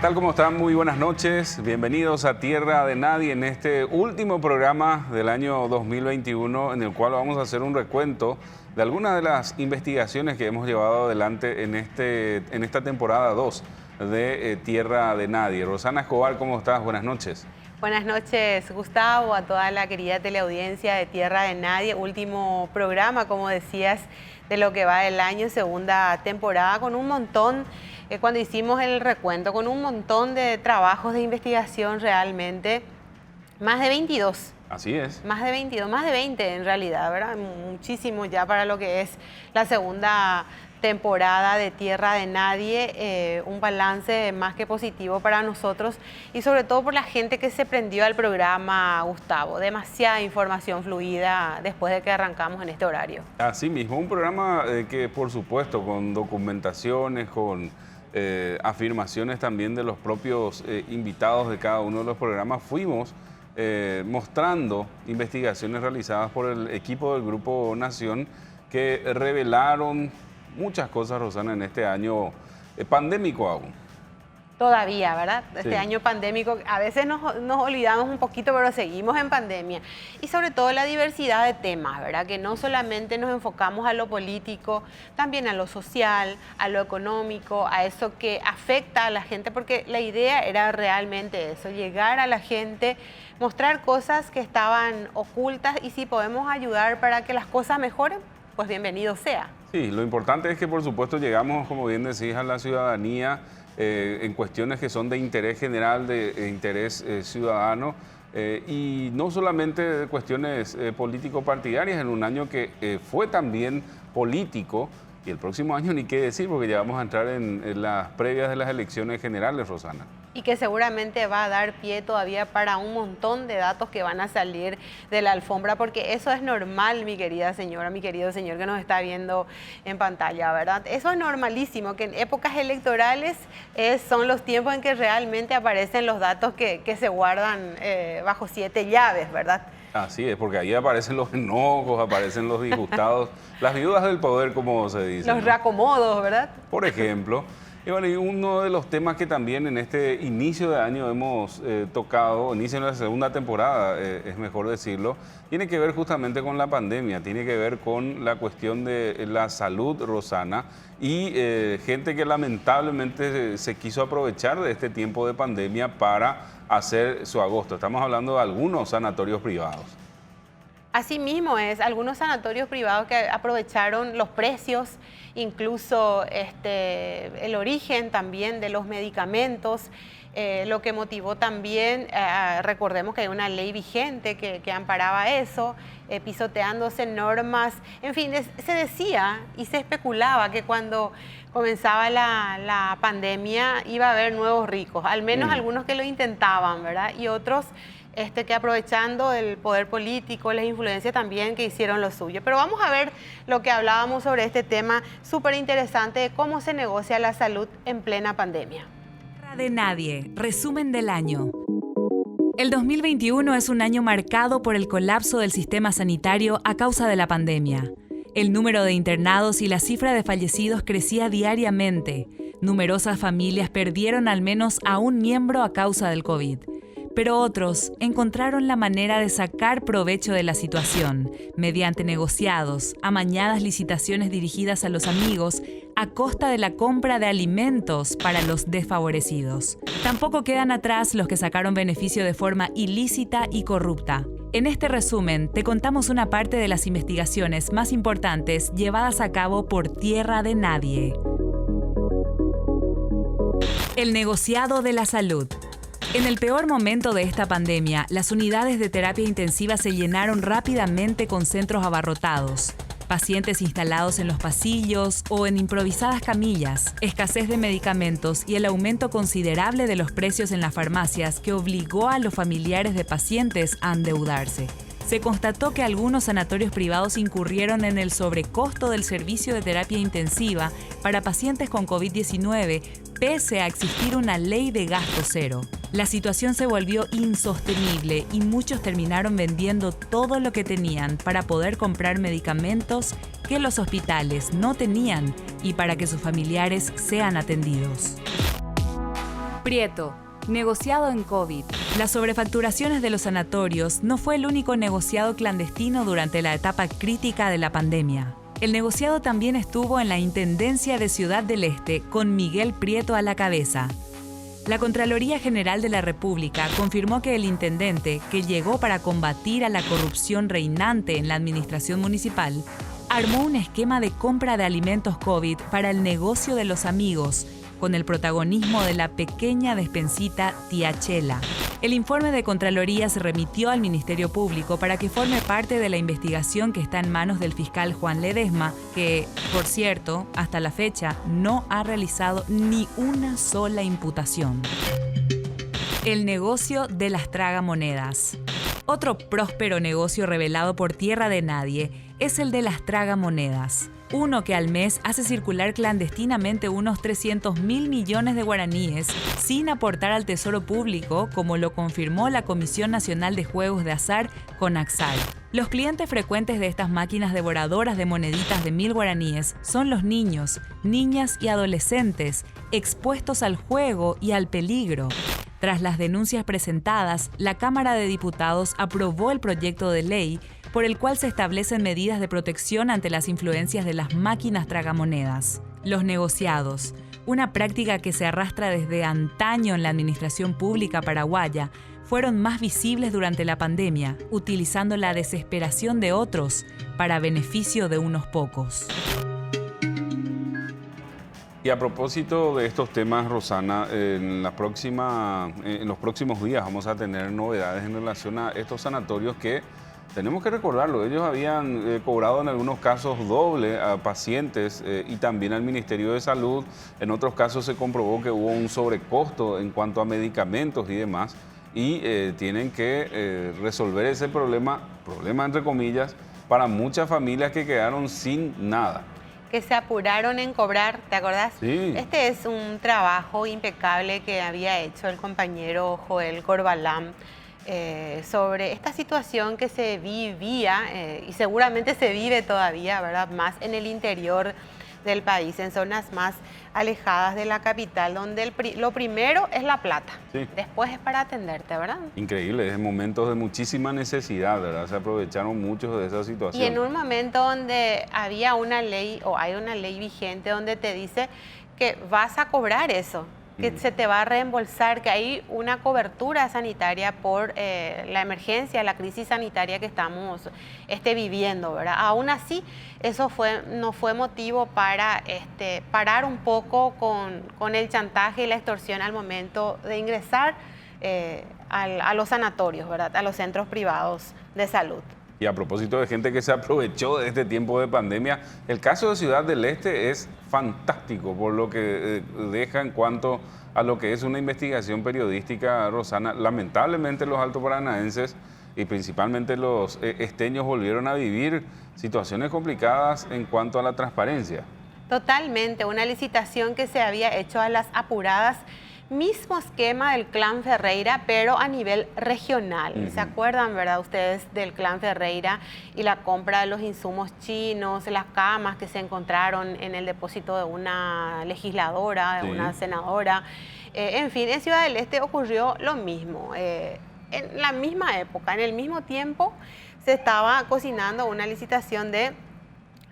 tal? ¿Cómo están? Muy buenas noches. Bienvenidos a Tierra de Nadie en este último programa del año 2021 en el cual vamos a hacer un recuento de algunas de las investigaciones que hemos llevado adelante en esta temporada 2 de Tierra de Nadie. Rosana Escobar, ¿cómo estás? Buenas noches. Buenas noches, Gustavo, a toda la querida teleaudiencia de Tierra de Nadie. Último programa, como decías, de lo que va del año, segunda temporada, con un montón, cuando hicimos el recuento, con un montón de trabajos de investigación realmente, más de 22. Así es. Más de 22, más de 20 en realidad, ¿verdad? Muchísimo ya para lo que es la segunda temporada de Tierra de Nadie, un balance más que positivo para nosotros y sobre todo por la gente que se prendió al programa, Gustavo. Demasiada información fluida después de que arrancamos en este horario. Así mismo, un programa que por supuesto con documentaciones, con afirmaciones también de los propios invitados de cada uno de los programas, fuimos mostrando investigaciones realizadas por el equipo del Grupo Nación que revelaron muchas cosas, Rosana, en este año pandémico aún. Todavía, ¿verdad? Este Sí. año pandémico, a veces nos olvidamos un poquito, pero seguimos en pandemia. Y sobre todo la diversidad de temas, ¿verdad? Que no solamente nos enfocamos a lo político, también a lo social, a lo económico, a eso que afecta a la gente, porque la idea era realmente eso, llegar a la gente, mostrar cosas que estaban ocultas y si podemos ayudar para que las cosas mejoren, pues bienvenido sea. Sí, lo importante es que por supuesto llegamos, como bien decís, a la ciudadanía en cuestiones que son de interés general, de interés ciudadano y no solamente de cuestiones político-partidarias en un año que fue también político y el próximo año ni qué decir porque ya vamos a entrar en las previas de las elecciones generales, Rosana. Y que seguramente va a dar pie todavía para un montón de datos que van a salir de la alfombra, porque eso es normal, mi querida señora, mi querido señor que nos está viendo en pantalla, ¿verdad? Eso es normalísimo, que en épocas electorales son los tiempos en que realmente aparecen los datos que se guardan bajo 7 llaves, ¿verdad? Así es, porque ahí aparecen los enojos, aparecen los disgustados, las viudas del poder, como se dice. Los reacomodos, ¿verdad? Por ejemplo. Y bueno, y uno de los temas que también en este inicio de año hemos tocado, inicio de la segunda temporada, es mejor decirlo, tiene que ver justamente con la pandemia, tiene que ver con la cuestión de la salud, Rosana, y gente que lamentablemente se quiso aprovechar de este tiempo de pandemia para hacer su agosto. Estamos hablando de algunos sanatorios privados. Así mismo es, algunos sanatorios privados que aprovecharon los precios, incluso el origen también de los medicamentos, lo que motivó también, recordemos que hay una ley vigente que amparaba eso, pisoteándose normas, en fin, se decía y se especulaba que cuando comenzaba la pandemia iba a haber nuevos ricos, al menos algunos que lo intentaban, ¿verdad? Y otros que aprovechando el poder político, las influencias también que hicieron lo suyo. Pero vamos a ver lo que hablábamos sobre este tema súper interesante de cómo se negocia la salud en plena pandemia. Tierra de Nadie, resumen del año. El 2021 es un año marcado por el colapso del sistema sanitario a causa de la pandemia. El número de internados y la cifra de fallecidos crecía diariamente. Numerosas familias perdieron al menos a un miembro a causa del COVID. Pero otros encontraron la manera de sacar provecho de la situación, mediante negociados, amañadas licitaciones dirigidas a los amigos, a costa de la compra de alimentos para los desfavorecidos. Tampoco quedan atrás los que sacaron beneficio de forma ilícita y corrupta. En este resumen, te contamos una parte de las investigaciones más importantes llevadas a cabo por Tierra de Nadie. El negociado de la salud. En el peor momento de esta pandemia, las unidades de terapia intensiva se llenaron rápidamente con centros abarrotados, pacientes instalados en los pasillos o en improvisadas camillas, escasez de medicamentos y el aumento considerable de los precios en las farmacias que obligó a los familiares de pacientes a endeudarse. Se constató que algunos sanatorios privados incurrieron en el sobrecosto del servicio de terapia intensiva para pacientes con COVID-19, pese a existir una ley de gasto cero. La situación se volvió insostenible y muchos terminaron vendiendo todo lo que tenían para poder comprar medicamentos que los hospitales no tenían y para que sus familiares sean atendidos. Prieto, negociado en COVID. Las sobrefacturaciones de los sanatorios no fue el único negociado clandestino durante la etapa crítica de la pandemia. El negociado también estuvo en la Intendencia de Ciudad del Este, con Miguel Prieto a la cabeza. La Contraloría General de la República confirmó que el intendente, que llegó para combatir a la corrupción reinante en la administración municipal, armó un esquema de compra de alimentos COVID para el negocio de los amigos, con el protagonismo de la pequeña despensita Tía Chela. El informe de Contraloría se remitió al Ministerio Público para que forme parte de la investigación que está en manos del fiscal Juan Ledesma, que, por cierto, hasta la fecha no ha realizado ni una sola imputación. El negocio de las tragamonedas. Otro próspero negocio revelado por tierra de nadie es el de las tragamonedas. Uno que al mes hace circular clandestinamente unos 300.000 millones de guaraníes sin aportar al tesoro público, como lo confirmó la Comisión Nacional de Juegos de Azar, CONAXAR. Los clientes frecuentes de estas máquinas devoradoras de moneditas de 1.000 guaraníes son los niños, niñas y adolescentes, expuestos al juego y al peligro. Tras las denuncias presentadas, la Cámara de Diputados aprobó el proyecto de ley por el cual se establecen medidas de protección ante las influencias de las máquinas tragamonedas. Los negociados, una práctica que se arrastra desde antaño en la administración pública paraguaya, fueron más visibles durante la pandemia, utilizando la desesperación de otros para beneficio de unos pocos. Y a propósito de estos temas, Rosana, en los próximos días vamos a tener novedades en relación a estos sanatorios que, tenemos que recordarlo, ellos habían cobrado en algunos casos doble a pacientes y también al Ministerio de Salud. En otros casos se comprobó que hubo un sobrecosto en cuanto a medicamentos y demás. Y tienen que resolver ese problema entre comillas, para muchas familias que quedaron sin nada. Que se apuraron en cobrar, ¿te acordás? Sí. Este es un trabajo impecable que había hecho el compañero Joel Corbalán sobre esta situación que se vivía y seguramente se vive todavía, ¿verdad? Más en el interior del país, en zonas más alejadas de la capital, donde lo primero es la plata, sí. Después es para atenderte, ¿verdad? Increíble, es momentos de muchísima necesidad, ¿verdad? Se aprovecharon muchos de esa situación. Y en un momento donde había una ley o hay una ley vigente donde te dice que vas a cobrar eso, que se te va a reembolsar, que hay una cobertura sanitaria por la emergencia, la crisis sanitaria que estamos viviendo, ¿verdad? Aún así, eso no fue motivo para parar un poco con el chantaje y la extorsión al momento de ingresar a los sanatorios, ¿verdad? A los centros privados de salud. Y a propósito de gente que se aprovechó de este tiempo de pandemia, el caso de Ciudad del Este es fantástico por lo que deja en cuanto a lo que es una investigación periodística, Rosana. Lamentablemente los altoparanaenses y principalmente los esteños volvieron a vivir situaciones complicadas en cuanto a la transparencia. Totalmente, una licitación que se había hecho a las apuradas. Mismo esquema del Clan Ferreira, pero a nivel regional. ¿Se acuerdan, verdad, ustedes del Clan Ferreira y la compra de los insumos chinos, las camas que se encontraron en el depósito de una legisladora, de una senadora? En fin, en Ciudad del Este ocurrió lo mismo. En la misma época, en el mismo tiempo, se estaba cocinando una licitación de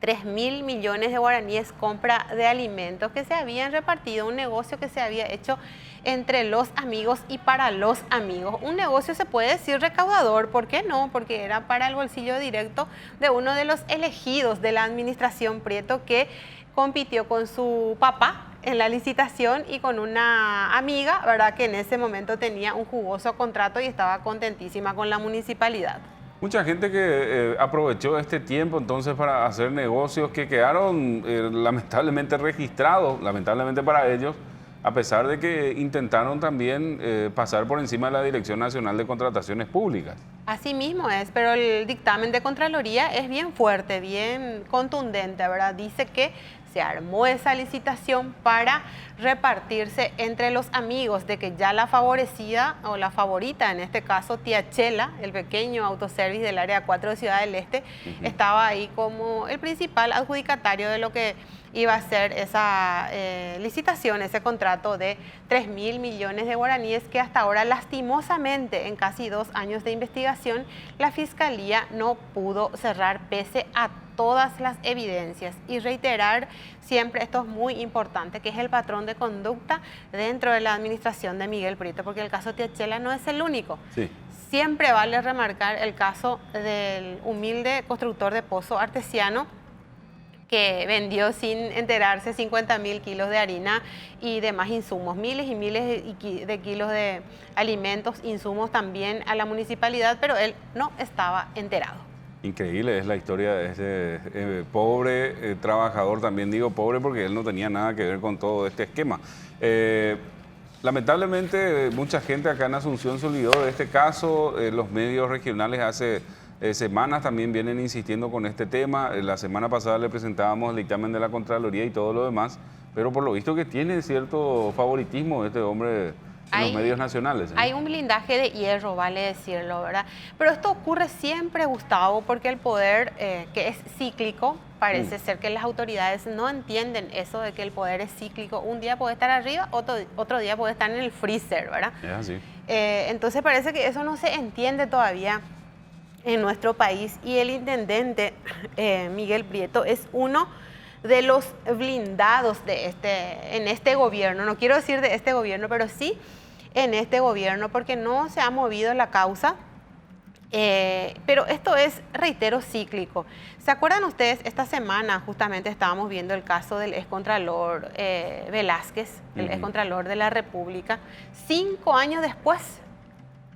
3.000 millones de guaraníes compra de alimentos que se habían repartido, un negocio que se había hecho entre los amigos y para los amigos. Un negocio se puede decir recaudador, ¿por qué no? Porque era para el bolsillo directo de uno de los elegidos de la administración Prieto que compitió con su papá en la licitación y con una amiga, ¿verdad? Que en ese momento tenía un jugoso contrato y estaba contentísima con la municipalidad. Mucha gente que aprovechó este tiempo entonces para hacer negocios que quedaron lamentablemente registrados, lamentablemente para ellos, a pesar de que intentaron también pasar por encima de la Dirección Nacional de Contrataciones Públicas. Así mismo es, pero el dictamen de Contraloría es bien fuerte, bien contundente, ¿verdad? Dice que se armó esa licitación para repartirse entre los amigos de que ya la favorecida o la favorita, en este caso Tía Chela, el pequeño autoservice del área 4 de Ciudad del Este, estaba ahí como el principal adjudicatario de lo que iba a ser esa licitación, ese contrato de 3.000 millones de guaraníes que hasta ahora, lastimosamente, en casi 2 años de investigación, la Fiscalía no pudo cerrar pese a todas las evidencias. Y reiterar siempre, esto es muy importante, que es el patrón de conducta dentro de la administración de Miguel Prieto, porque el caso Tía Chela no es el único. Sí. Siempre vale remarcar el caso del humilde constructor de pozo artesiano que vendió sin enterarse 50.000 kilos de harina y demás insumos, miles y miles de kilos de alimentos, insumos también a la municipalidad, pero él no estaba enterado. Increíble es la historia de ese pobre trabajador, también digo pobre porque él no tenía nada que ver con todo este esquema. Lamentablemente mucha gente acá en Asunción se olvidó de este caso, los medios regionales hace semanas también vienen insistiendo con este tema. La semana pasada le presentábamos el dictamen de la Contraloría y todo lo demás, pero por lo visto que tiene cierto favoritismo este hombre en los medios nacionales. Hay un blindaje de hierro, vale decirlo, ¿verdad? Pero esto ocurre siempre, Gustavo, porque el poder, que es cíclico, parece ser que las autoridades no entienden eso de que el poder es cíclico. Un día puede estar arriba, otro día puede estar en el freezer, ¿verdad? Es así. Entonces parece que eso no se entiende todavía en nuestro país, y el intendente Miguel Prieto es uno de los blindados en este gobierno. No quiero decir de este gobierno, pero sí en este gobierno, porque no se ha movido la causa. Pero esto es, reitero, cíclico. ¿Se acuerdan ustedes? Esta semana justamente estábamos viendo el caso del excontralor Velázquez, el excontralor de la República. 5 años después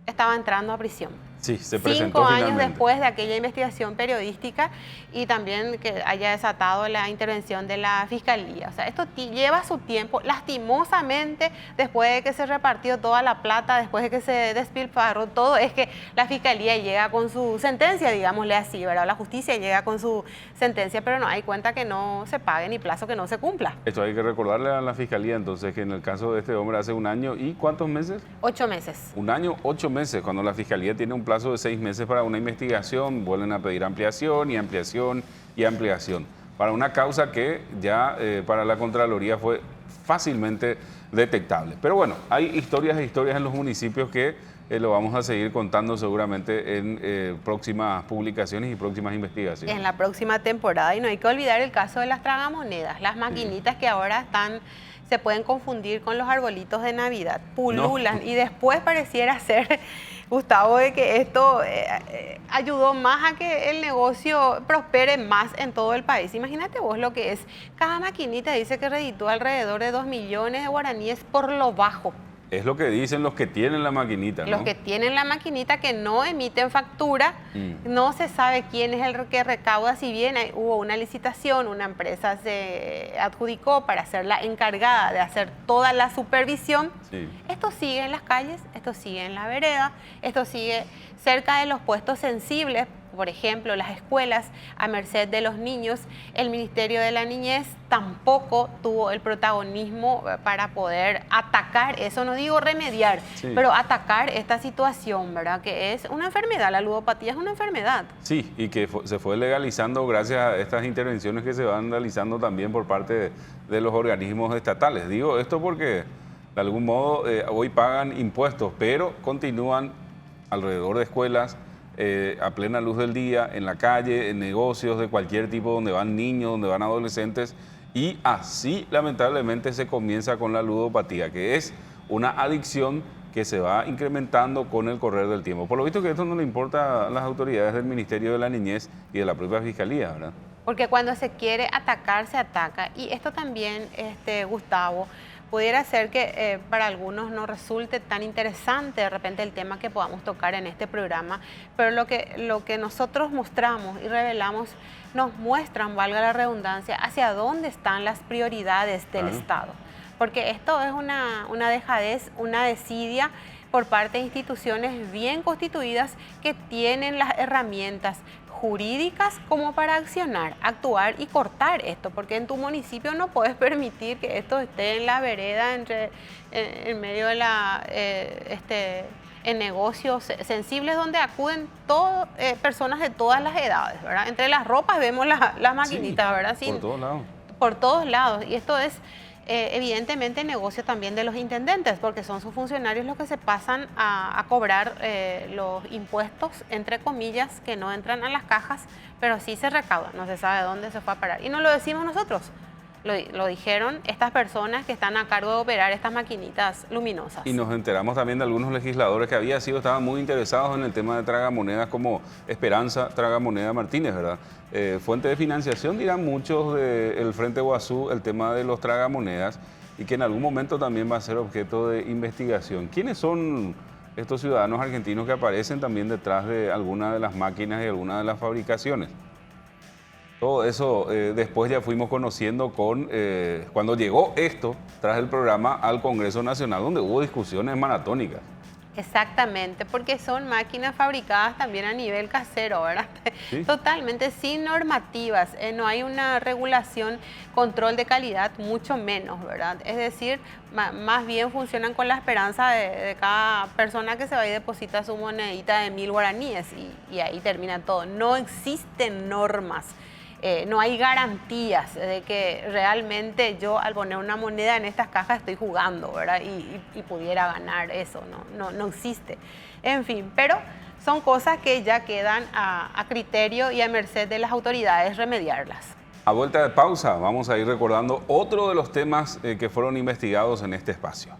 estaba entrando a prisión. Sí, se presentó 5 años finalmente. después de aquella investigación periodística y también que haya desatado la intervención de la Fiscalía. O sea, esto lleva su tiempo. Lastimosamente, después de que se repartió toda la plata, después de que se despilfarró todo, es que la Fiscalía llega con su sentencia, digámosle así, ¿verdad? La justicia llega con su sentencia, pero no hay cuenta que no se pague ni plazo que no se cumpla. Esto hay que recordarle a la Fiscalía entonces que en el caso de este hombre hace 1 año y ¿cuántos meses? 8 meses. 1 año, 8 meses, cuando la Fiscalía tiene un plazo de 6 meses para una investigación, vuelven a pedir ampliación y ampliación y ampliación, para una causa que ya para la Contraloría fue fácilmente detectable. Pero bueno, hay historias e historias en los municipios que lo vamos a seguir contando seguramente en próximas publicaciones y próximas investigaciones. En la próxima temporada, y no hay que olvidar el caso de las tragamonedas, las maquinitas que ahora se pueden confundir con los arbolitos de Navidad, pululan, y después pareciera ser, Gustavo, de que esto ayudó más a que el negocio prospere más en todo el país. Imagínate vos lo que es. Cada maquinita dice que reditúa alrededor de 2 millones de guaraníes por lo bajo. Es lo que dicen los que tienen la maquinita, ¿no? Los que tienen la maquinita, que no emiten factura, no se sabe quién es el que recauda. Si bien hubo una licitación, una empresa se adjudicó para ser la encargada de hacer toda la supervisión. Sí. Esto sigue en las calles, esto sigue en la vereda, esto sigue cerca de los puestos sensibles, por ejemplo, las escuelas, a merced de los niños. El Ministerio de la Niñez tampoco tuvo el protagonismo para poder atacar eso, no digo remediar, pero atacar esta situación, ¿verdad? Que es una enfermedad, la ludopatía es una enfermedad. Sí, y que se fue legalizando gracias a estas intervenciones que se van realizando también por parte de los organismos estatales. Digo esto porque de algún modo hoy pagan impuestos, pero continúan alrededor de escuelas, a plena luz del día, en la calle, en negocios de cualquier tipo donde van niños, donde van adolescentes, y así lamentablemente se comienza con la ludopatía, que es una adicción que se va incrementando con el correr del tiempo. Por lo visto que esto no le importa a las autoridades del Ministerio de la Niñez y de la propia Fiscalía, ¿verdad? Porque cuando se quiere atacar, se ataca. Y esto también, Gustavo, pudiera ser que para algunos no resulte tan interesante de repente el tema que podamos tocar en este programa, pero lo que nosotros mostramos y revelamos nos muestran, valga la redundancia, hacia dónde están las prioridades del Estado. Porque esto es una dejadez, una desidia por parte de instituciones bien constituidas que tienen las herramientas jurídicas como para accionar, actuar y cortar esto, porque en tu municipio no puedes permitir que esto esté en la vereda, en medio de en negocios sensibles donde acuden personas de todas las edades, ¿verdad? Entre las ropas vemos las maquinitas, sí, ¿verdad? Por todos lados. Por todos lados. Y esto es evidentemente negocio también de los intendentes, porque son sus funcionarios los que se pasan a cobrar los impuestos, entre comillas, que no entran a las cajas, pero sí se recaudan, no se sabe dónde se fue a parar. Y no lo decimos nosotros, lo dijeron estas personas que están a cargo de operar estas maquinitas luminosas. Y nos enteramos también de algunos legisladores que estaban muy interesados en el tema de tragamonedas, como Esperanza Tragamoneda Martínez, ¿verdad? Fuente de financiación, dirán muchos del Frente Guazú, el tema de los tragamonedas, y que en algún momento también va a ser objeto de investigación. ¿Quiénes son estos ciudadanos argentinos que aparecen también detrás de algunas de las máquinas y algunas de las fabricaciones? Todo eso después ya fuimos conociendo cuando llegó esto tras el programa al Congreso Nacional, donde hubo discusiones maratónicas. Exactamente, porque son máquinas fabricadas también a nivel casero, ¿verdad? ¿Sí? Totalmente sin normativas, no hay una regulación, control de calidad, mucho menos, ¿verdad? Es decir, más bien funcionan con la esperanza de cada persona que se va y deposita su monedita de 1000 guaraníes y ahí termina todo. No existen normas. No hay garantías de que realmente yo al poner una moneda en estas cajas estoy jugando, ¿verdad? Y pudiera ganar eso, no existe. En fin, pero son cosas que ya quedan a criterio y a merced de las autoridades remediarlas. A vuelta de pausa vamos a ir recordando otro de los temas que fueron investigados en este espacio.